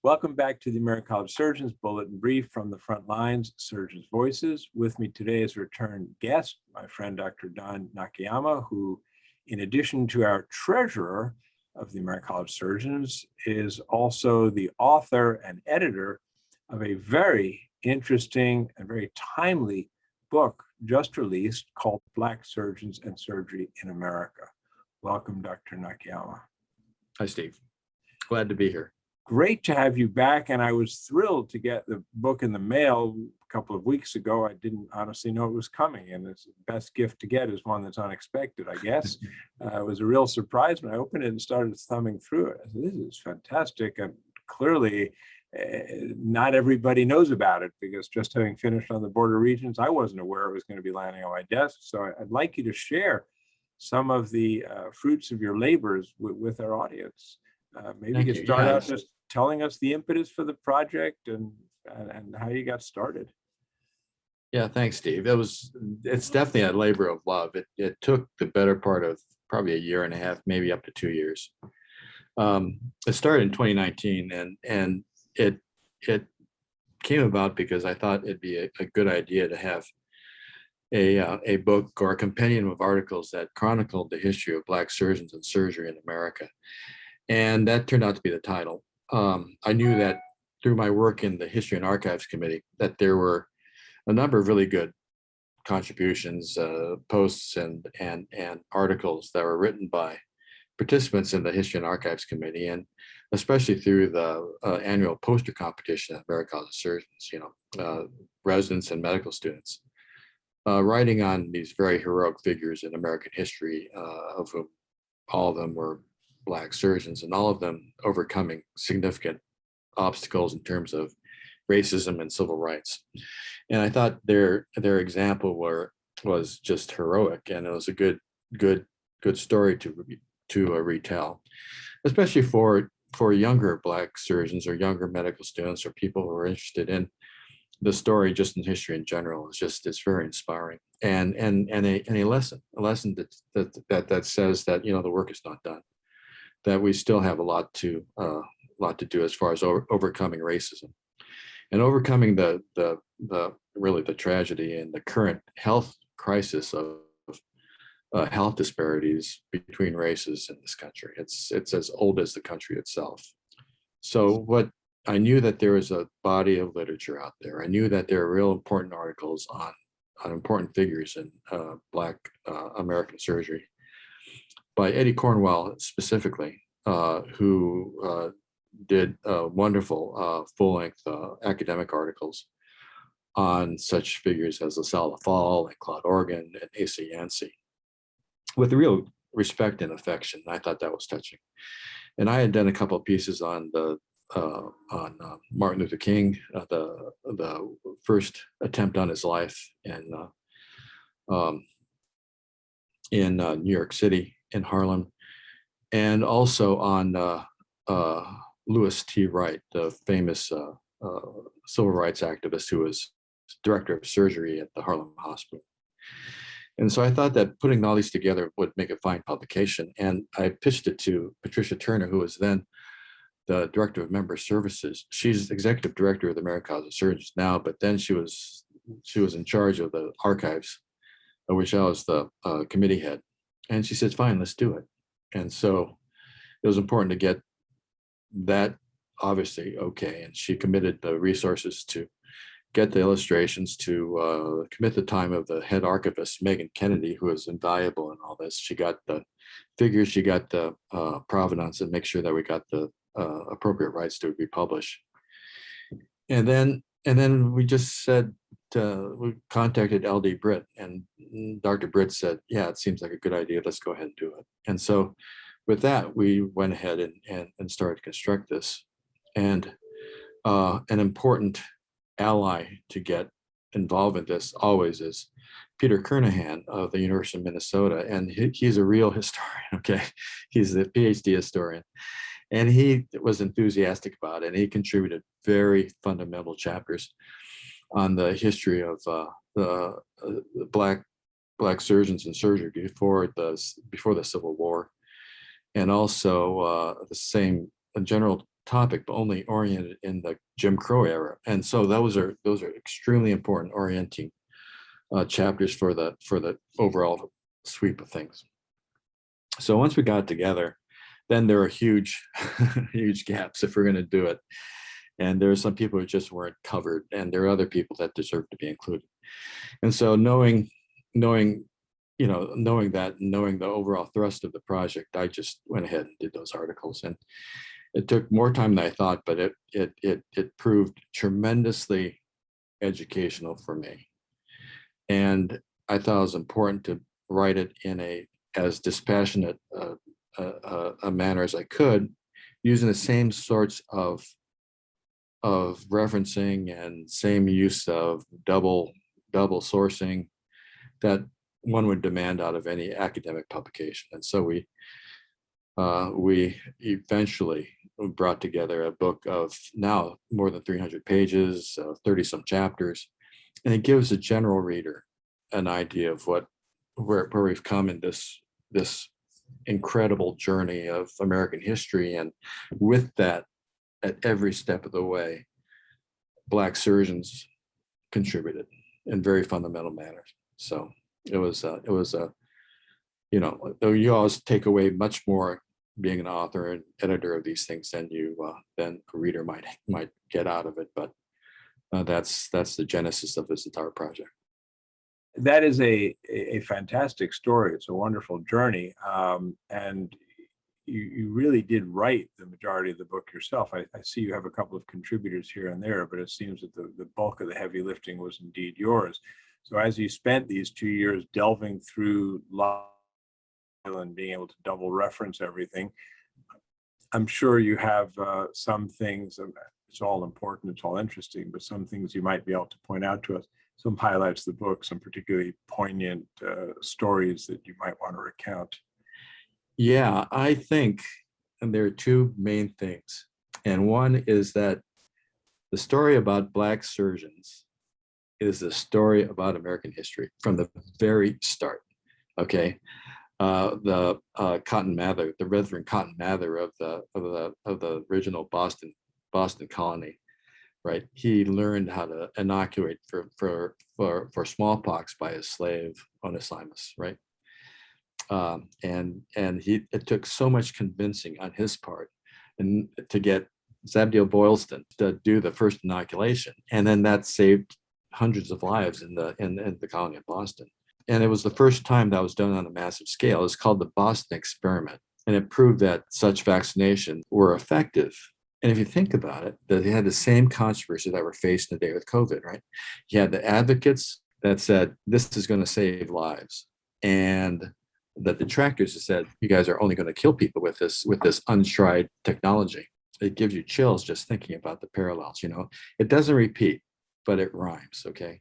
Welcome back to the American College of Surgeons Bulletin Brief from the front lines, Surgeons' Voices. With me today is a return guest, my friend Dr. Don Nakayama, who, in addition to our treasurer of the American College of Surgeons, is also the author and editor of a very interesting and very timely book just released called Black Surgeons and Surgery in America. Welcome, Dr. Nakayama. Hi, Steve. Glad to be here. Great to have you back, and I was thrilled to get the book in the mail a couple of weeks ago. I didn't honestly know it was coming, and it's the best gift to get is one that's unexpected, I guess. It was a real surprise when I opened it and started thumbing through it. I said, this is fantastic, and clearly not everybody knows about it, because just having finished on the Border Regions, I wasn't aware it was going to be landing on my desk. So I'd like you to share some of the fruits of your labors with our audience. Maybe you could start out just telling us the impetus for the project and how you got started. Yeah, thanks, Steve. It's definitely a labor of love. It took the better part of probably a year and a half, maybe up to 2 years. It started in 2019, and it came about because I thought it'd be a good idea to have a book or a compendium of articles that chronicled the history of Black surgeons and surgery in America. And that turned out to be the title. I knew that through my work in the History and Archives Committee that there were a number of really good contributions, posts and articles that were written by participants in the History and Archives Committee, and especially through the annual poster competition at American College of Surgeons, residents and medical students, writing on these very heroic figures in American history, of whom all of them were Black surgeons, and all of them overcoming significant obstacles in terms of racism and civil rights. And I thought their example was just heroic, and it was a good story to retell, especially for younger Black surgeons or younger medical students or people who are interested in the story just in history in general. It's very inspiring, and a lesson that says that the work is not done, that we still have a lot to do as far as overcoming racism and overcoming the tragedy and the current health crisis of health disparities between races in this country. It's as old as the country itself. So I knew that there was a body of literature out there. I knew that there are real important articles on important figures in Black American surgery by Eddie Cornwell specifically, who did wonderful full-length academic articles on such figures as LaSalle Fall and Claude Organ and Asa Yancey, with real respect and affection. I thought that was touching. And I had done a couple of pieces on Martin Luther King, the first attempt on his life in New York City, in Harlem, and also on Louis T. Wright, the famous civil rights activist who was director of surgery at the Harlem Hospital. And so I thought that putting all these together would make a fine publication. And I pitched it to Patricia Turner, who was then the director of member services. She's executive director of the American College of Surgeons now, but then she was in charge of the archives, of which I was the committee head. And she said, fine, let's do it. And so it was important to get that obviously okay. And she committed the resources to get the illustrations, to commit the time of the head archivist, Megan Kennedy, who was invaluable in all this. She got the figures, she got the provenance, and make sure that we got the appropriate rights to republish. And then we just said, we contacted LD Britt, and Dr. Britt said, yeah, it seems like a good idea. Let's go ahead and do it. And so with that, we went ahead and started to construct this. And an important ally to get involved in this always is Peter Curnahan of the University of Minnesota. And he's a real historian, okay? He's a PhD historian. And he was enthusiastic about it. And he contributed very fundamental chapters on the history of the black surgeons and surgery before the Civil War, and also the same general topic, but only oriented in the Jim Crow era. And so those are extremely important orienting chapters for the overall sweep of things. So once we got together, then there are huge, huge gaps if we're going to do it. And there are some people who just weren't covered, and there are other people that deserve to be included. And so knowing that, knowing the overall thrust of the project, I just went ahead and did those articles. And it took more time than I thought, but it proved tremendously educational for me. And I thought it was important to write it in as dispassionate a manner as I could, using the same sorts of referencing and same use of double sourcing that one would demand out of any academic publication. And so we eventually brought together a book of now more than 300 pages, 30 some chapters, and it gives a general reader an idea of where we've come in this incredible journey of American history. And with that, at every step of the way, Black surgeons contributed in very fundamental manners. So it was you always take away much more being an author and editor of these things than a reader might get out of it. But that's the genesis of this entire project. That is a fantastic story. It's a wonderful journey. And you really did write the majority of the book yourself. I see you have a couple of contributors here and there, but it seems that the bulk of the heavy lifting was indeed yours. So as you spent these 2 years delving through law and being able to double reference everything, I'm sure you have some things, it's all important, it's all interesting, but some things you might be able to point out to us, some highlights of the book, some particularly poignant stories that you might want to recount. Yeah, I think, and there are two main things. And one is that the story about Black surgeons is the story about American history from the very start. Okay, the Cotton Mather, the Reverend Cotton Mather of the original Boston colony, right? He learned how to inoculate for smallpox by a slave, Onesimus, right? And it took so much convincing on his part and to get Zabdiel Boylston to do the first inoculation, and then that saved hundreds of lives in the colony of Boston. And it was the first time that was done on a massive scale. It's called the Boston Experiment, and it proved that such vaccinations were effective. And if you think about it, that they had the same controversy that we're facing today with COVID, right? You had the advocates that said this is going to save lives, and the detractors said you guys are only going to kill people with this untried technology. It gives you chills just thinking about the parallels. It doesn't repeat, but it rhymes. Okay.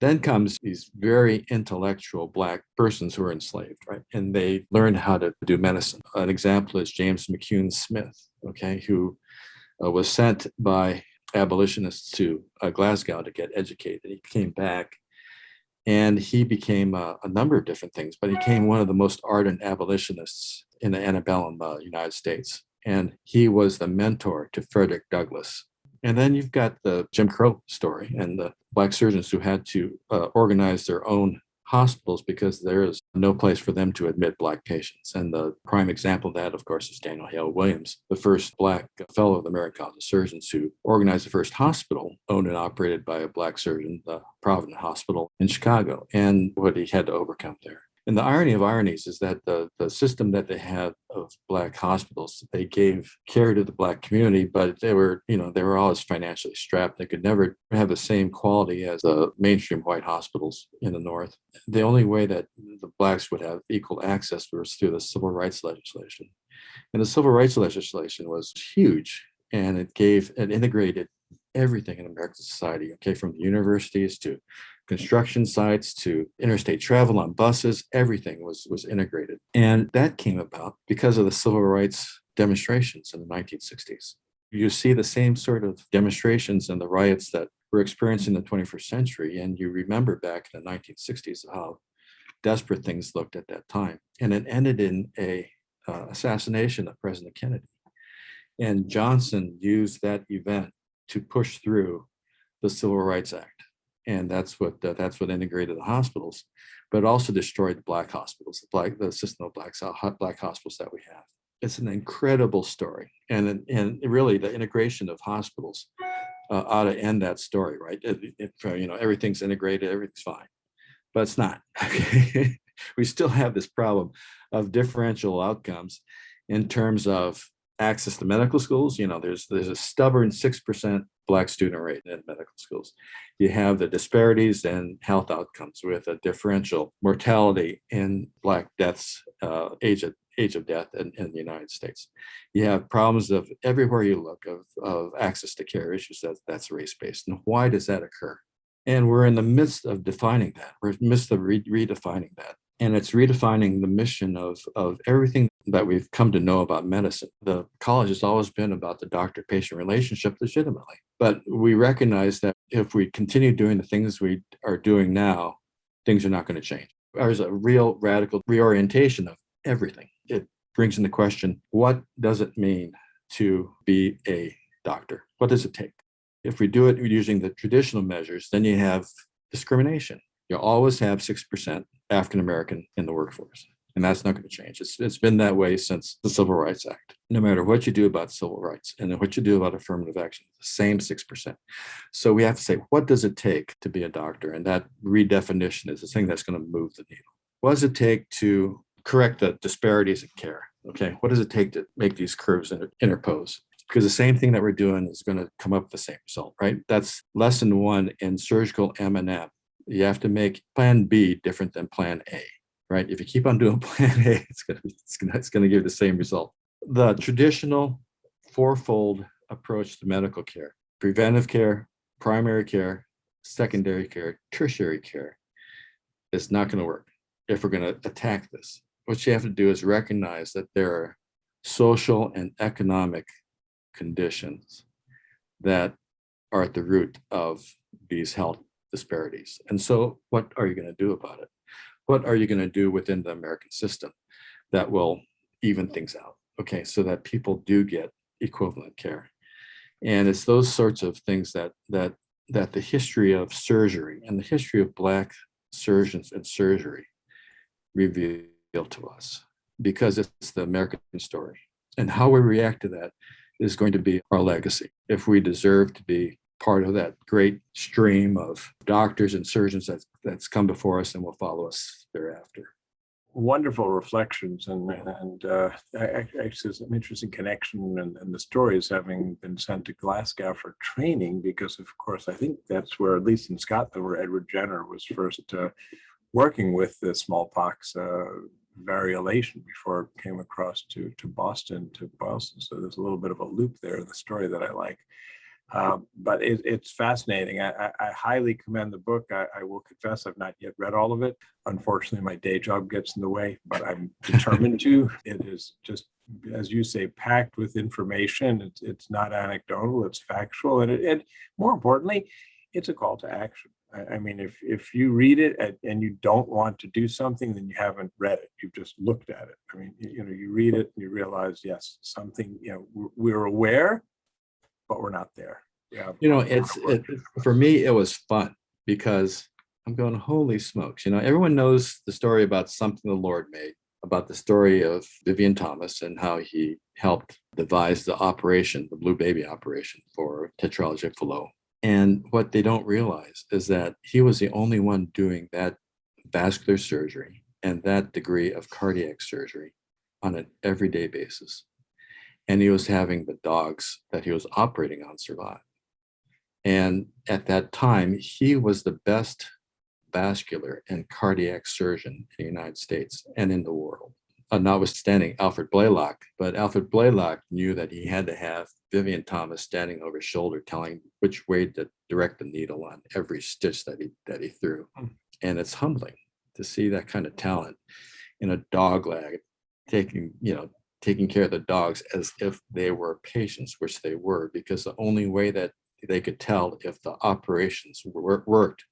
Then comes these very intellectual Black persons who are enslaved, right? And they learned how to do medicine. An example is James Mccune Smith, okay, who was sent by abolitionists to Glasgow to get educated. He came back and he became a number of different things, but he became one of the most ardent abolitionists in the antebellum United States. And he was the mentor to Frederick Douglass. And then you've got the Jim Crow story and the Black surgeons who had to organize their own hospitals because there is no place for them to admit Black patients. And the prime example of that, of course, is Daniel Hale Williams, the first Black fellow of the American College of Surgeons who organized the first hospital owned and operated by a Black surgeon, the Providence Hospital in Chicago, and what he had to overcome there. And the irony of ironies is that the system that they had of Black hospitals, they gave care to the Black community, but they were always financially strapped. They could never have the same quality as the mainstream white hospitals in the North. The only way that the Blacks would have equal access was through the civil rights legislation. And the civil rights legislation was huge, and it integrated everything in American society, okay, from the universities to construction sites to interstate travel on buses, everything was integrated. And that came about because of the civil rights demonstrations in the 1960s. You see the same sort of demonstrations and the riots that we're experiencing in the 21st century. And you remember back in the 1960s how desperate things looked at that time. And it ended in a assassination of President Kennedy. And Johnson used that event to push through the Civil Rights Act. And that's what integrated the hospitals, but it also destroyed the black hospitals, the system of black hospitals that we have. It's an incredible story. And really the integration of hospitals ought to end that story, right? Everything's integrated, everything's fine, but it's not. Okay? We still have this problem of differential outcomes in terms of access to medical schools. There's a stubborn 6% Black student rate in medical schools. You have the disparities in health outcomes with a differential mortality in Black deaths, age of death in the United States. You have problems of everywhere you look of access to care issues that's race-based. And why does that occur? And we're in the midst of defining that. We're in the midst of redefining that. And it's redefining the mission of everything that we've come to know about medicine. The college has always been about the doctor-patient relationship legitimately. But we recognize that if we continue doing the things we are doing now, things are not going to change. There's a real radical reorientation of everything. It brings into question, what does it mean to be a doctor? What does it take? If we do it using the traditional measures, then you have discrimination. You'll always have 6% African American in the workforce, and that's not going to change. It's been that way since the Civil Rights Act. No matter what you do about civil rights and what you do about affirmative action, the same 6%. So we have to say, what does it take to be a doctor? And that redefinition is the thing that's going to move the needle. What does it take to correct the disparities in care? Okay, what does it take to make these curves interpose? Because the same thing that we're doing is going to come up with the same result, right? That's lesson 1 in surgical M&M. You have to make plan B different than plan A, right? If you keep on doing plan A, it's going to give the same result. The traditional fourfold approach to medical care, preventive care, primary care, secondary care, tertiary care, is not going to work if we're going to attack this. What you have to do is recognize that there are social and economic conditions that are at the root of these health disparities. And so what are you going to do about it? What are you going to do within the American system that will even things out? Okay, so that people do get equivalent care. And it's those sorts of things that the history of surgery and the history of Black surgeons and surgery reveal to us, because it's the American story. And how we react to that is going to be our legacy. If we deserve to be part of that great stream of doctors and surgeons that's come before us and will follow us thereafter. Wonderful reflections, and actually some interesting connection and the stories having been sent to Glasgow for training, because of course I think that's where, at least in Scotland, where Edward Jenner was first working with the smallpox variolation before it came across to Boston. So there's a little bit of a loop there in the story that I like. But it's fascinating. I highly commend the book. I will confess I've not yet read all of it. Unfortunately, my day job gets in the way, but I'm determined to. It is just, as you say, packed with information. It's not anecdotal, it's factual. And more importantly, it's a call to action. I mean, if you read it and you don't want to do something, then you haven't read it. You've just looked at it. I mean, you read it and you realize, yes, something, we're aware, but we're not there. Yeah. For me, it was fun because I'm going, holy smokes. Everyone knows the story about Something the Lord Made, about the story of Vivian Thomas and how he helped devise the operation, the Blue Baby operation for tetralogy Fallot. And what they don't realize is that he was the only one doing that vascular surgery and that degree of cardiac surgery on an everyday basis. And he was having the dogs that he was operating on survive. And at that time, he was the best vascular and cardiac surgeon in the United States and in the world, notwithstanding Alfred Blaylock. But Alfred Blaylock knew that he had to have Vivian Thomas standing over his shoulder, telling which way to direct the needle on every stitch that he threw. And it's humbling to see that kind of talent in a dog lag, taking care of the dogs as if they were patients, which they were, because the only way that they could tell if the operations worked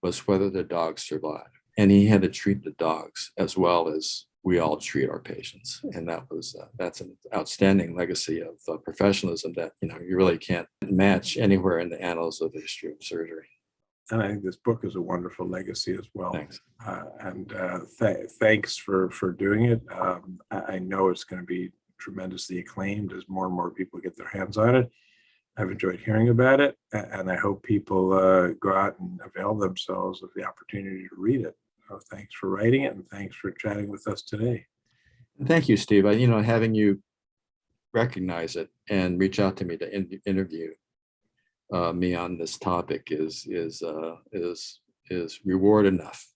was whether the dogs survived. And he had to treat the dogs as well as we all treat our patients. And that's an outstanding legacy of professionalism that, you really can't match anywhere in the annals of the history of surgery. And I think this book is a wonderful legacy as well. Thanks. Thanks for doing it. I know it's going to be tremendously acclaimed as more and more people get their hands on it. I've enjoyed hearing about it, and I hope people go out and avail themselves of the opportunity to read it. So thanks for writing it, and thanks for chatting with us today. Thank you, Steve. Having you recognize it and reach out to me to interview me on this topic is reward enough.